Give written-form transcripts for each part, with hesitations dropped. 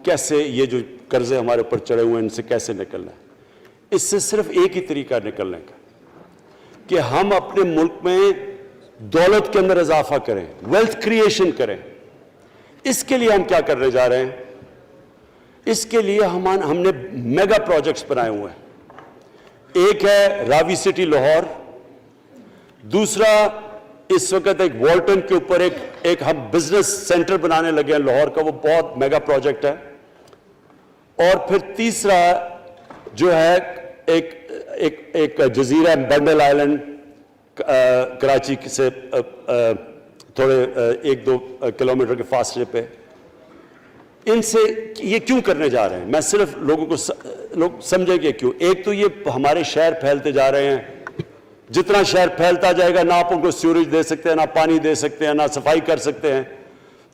کیسے یہ جو قرضے ہمارے اوپر چڑھے ہوئے ہیں ان سے کیسے نکلنا ہے. اس سے صرف ایک ہی طریقہ نکلنے کا کہ ہم اپنے ملک میں دولت کے اندر اضافہ کریں, ویلتھ کریشن کریں. اس کے لیے ہم کیا کرنے جا رہے ہیں؟ اس کے لیے ہم نے میگا پروجیکٹس بنائے ہوئے ہیں. ایک ہے راوی سٹی لاہور, دوسرا اس وقت ایک والٹن کے اوپر ایک ہم بزنس سینٹر بنانے لگے ہیں لاہور کا, وہ بہت میگا پروجیکٹ ہے. اور پھر تیسرا جو ہے ایک جزیرہ بنڈل آئلینڈ کراچی سے تھوڑے 1-2 کلومیٹر کے فاصلے پہ. ان سے یہ کیوں کرنے جا رہے ہیں؟ میں صرف لوگ سمجھیں کہ کیوں. ایک تو یہ ہمارے شہر پھیلتے جا رہے ہیں, جتنا شہر پھیلتا جائے گا نہ آپ ان کو سیوریج دے سکتے ہیں, نہ پانی دے سکتے ہیں, نہ صفائی کر سکتے ہیں.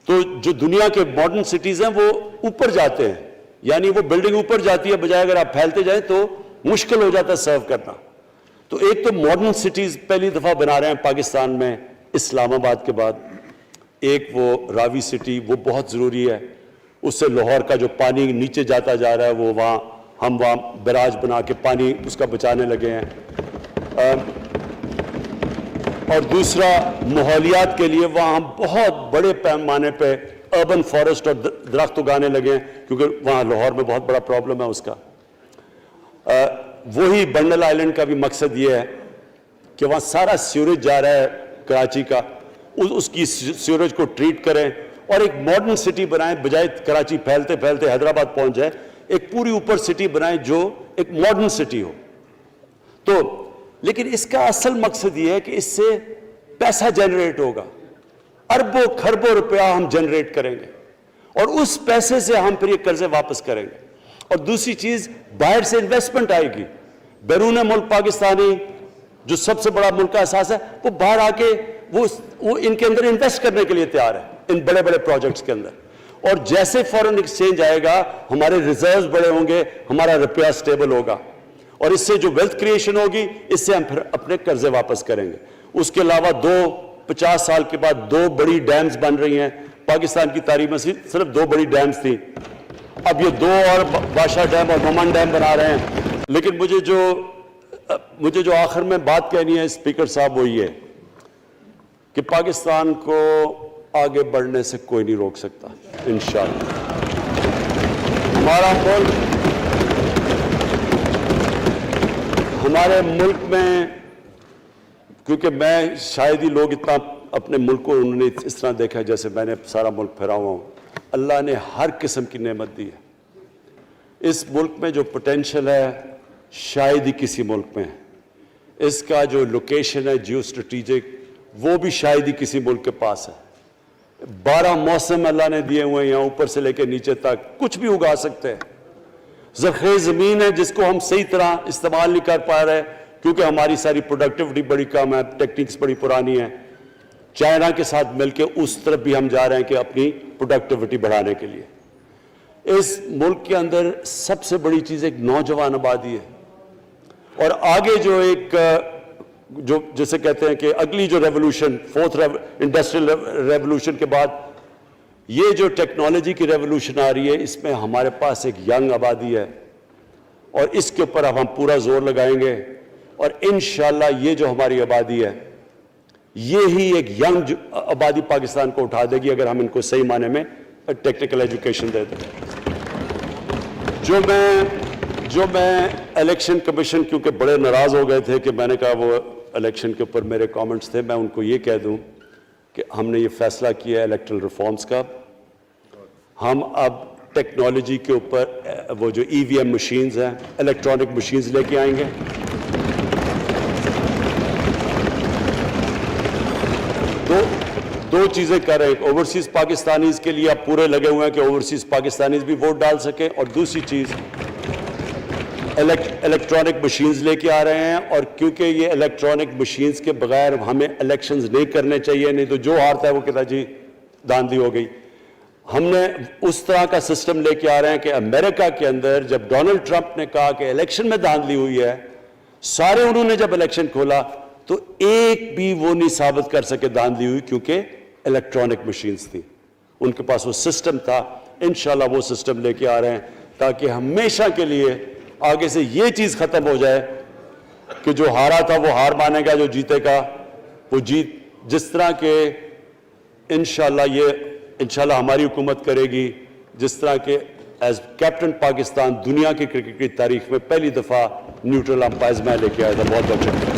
تو جو دنیا کے ماڈرن سٹیز ہیں وہ اوپر جاتے ہیں, یعنی وہ بلڈنگ اوپر جاتی ہے, بجائے اگر آپ پھیلتے جائیں تو مشکل ہو جاتا ہے سرو کرنا. تو ایک تو ماڈرن سٹیز پہلی دفعہ بنا رہے ہیں پاکستان میں اسلام آباد کے بعد. ایک وہ راوی سٹی, وہ بہت ضروری ہے. اس سے لاہور کا جو پانی نیچے جاتا جا رہا ہے وہ ہم وہاں بیراج بنا کے پانی اس کا بچانے لگے ہیں. اور دوسرا ماحولیات کے لیے وہاں ہم بہت بڑے پیمانے پہ اربن فارسٹ اور درخت اگانے لگے ہیں, کیونکہ وہاں لاہور میں بہت بڑا پرابلم ہے اس کا. وہی بنڈل آئلینڈ کا بھی مقصد یہ ہے کہ وہاں سارا سیوریج جا رہا ہے کراچی کا, اس کی سیوریج کو ٹریٹ کریں اور ایک ماڈرن سٹی بنائیں, بجائے کراچی پھیلتے پھیلتے حیدرآباد پہنچ جائے. ایک پوری اوپر سٹی بنائیں جو ایک ماڈرن سٹی ہو. تو لیکن اس کا اصل مقصد یہ ہے کہ اس سے پیسہ جنریٹ ہوگا, اربوں کھربوں روپیہ ہم جنریٹ کریں گے, اور اس پیسے سے ہم پھر یہ قرضے واپس کریں گے. اور دوسری چیز, باہر سے انویسٹمنٹ آئے گی. بیرون ملک پاکستانی جو سب سے بڑا ملک کا احساس ہے, وہ باہر آ کے وہ ان کے اندر انویسٹ کرنے کے لیے تیار ہے, ان بڑے بڑے پروجیکٹس کے اندر. اور جیسے فورن ایکسچینج آئے گا ہمارے ریزروز بڑے ہوں گے, ہمارا روپیہ سٹیبل ہوگا, اور اس سے جو ویلتھ کریشن ہوگی اس سے ہم پھر اپنے قرضے واپس کریں گے. اس کے علاوہ 50 سال کے بعد 2 بڑی ڈیمز بن رہی ہیں پاکستان کی تاریخ میں. صرف 2 بڑی ڈیمز تھیں, اب یہ 2 اور بادشاہ ڈیم اور ممن ڈیم بنا رہے ہیں. لیکن مجھے جو آخر میں بات کہنی ہے اسپیکر صاحب وہ یہ کہ پاکستان کو آگے بڑھنے سے کوئی نہیں روک سکتا انشاءاللہ. ہمارے ملک میں, کیونکہ میں شاید ہی لوگ اتنا اپنے ملک کو انہوں نے اس طرح دیکھا جیسے میں نے سارا ملک پھیرا ہوا ہوں. اللہ نے ہر قسم کی نعمت دی ہے. اس ملک میں جو پوٹینشل ہے شاید ہی کسی ملک میں ہے. اس کا جو لوکیشن ہے جیو اسٹریٹجک, وہ بھی شاید ہی کسی ملک کے پاس ہے. 12 موسم اللہ نے دیے ہوئے ہیں, یہاں اوپر سے لے کے نیچے تک کچھ بھی اگا سکتے ہیں. زرخیز زمین ہے جس کو ہم صحیح طرح استعمال نہیں کر پا رہے کیونکہ ہماری ساری پروڈکٹیوٹی بڑی کم ہے, ٹیکنیکس بڑی پرانی ہیں. چائنا کے ساتھ مل کے اس طرف بھی ہم جا رہے ہیں کہ اپنی پروڈکٹیوٹی بڑھانے کے لیے. اس ملک کے اندر سب سے بڑی چیز ایک نوجوان آبادی ہے, اور آگے جو جسے کہتے ہیں کہ اگلی جو ریولوشن, 4th انڈسٹریل ریولوشن کے بعد یہ جو ٹیکنالوجی کی ریولوشن آ رہی ہے, اس میں ہمارے پاس ایک ینگ آبادی ہے, اور اس کے اوپر اب ہم پورا زور لگائیں گے. اور انشاءاللہ یہ جو ہماری آبادی ہے یہی ایک ینگ آبادی پاکستان کو اٹھا دے گی اگر ہم ان کو صحیح معنی میں ٹیکنیکل ایجوکیشن دے دیں. جو میں الیکشن کمیشن, کیونکہ بڑے ناراض ہو گئے تھے کہ میں نے کہا وہ الیکشن کے اوپر میرے کامنٹس تھے, میں ان کو یہ کہہ دوں کہ ہم نے یہ فیصلہ کیا ہے الیکٹرل ریفارمز کا. ہم اب ٹیکنالوجی کے اوپر وہ جو EVM مشینز ہیں, الیکٹرانک مشینز لے کے آئیں گے. دو چیزیں کر رہے ہیں. اوورسیز پاکستانیز کے لیے آپ پورے لگے ہوئے ہیں کہ اوورسیز پاکستانیز بھی ووٹ ڈال سکیں, اور دوسری چیز الیکٹرانک مشینز لے کے آ رہے ہیں. اور کیونکہ یہ الیکٹرانک مشینز کے بغیر ہمیں الیکشنز نہیں کرنے چاہیے, نہیں تو جو ہارتا ہے وہ کہتا جی داندھی ہو گئی. ہم نے اس طرح کا سسٹم لے کے آ رہے ہیں کہ امریکہ کے اندر جب ڈونلڈ ٹرمپ نے کہا کہ الیکشن میں دھاندلی ہوئی ہے, سارے انہوں نے جب الیکشن کھولا تو ایک بھی وہ نہیں ثابت کر سکے دھاندلی ہوئی, کیونکہ الیکٹرانک مشینز تھی, ان کے پاس وہ سسٹم تھا. انشاءاللہ وہ سسٹم لے کے آ رہے ہیں تاکہ ہمیشہ کے لیے آگے سے یہ چیز ختم ہو جائے کہ جو ہارا تھا وہ ہار مانے گا, جو جیتے گا وہ جیت. جس طرح کہ انشاءاللہ ہماری حکومت کرے گی, جس طرح کہ ایز کیپٹن پاکستان دنیا کی کرکٹ کی تاریخ میں پہلی دفعہ نیوٹرل امپائرز میں لے کے آیا تھا. بہت بہت شکریہ.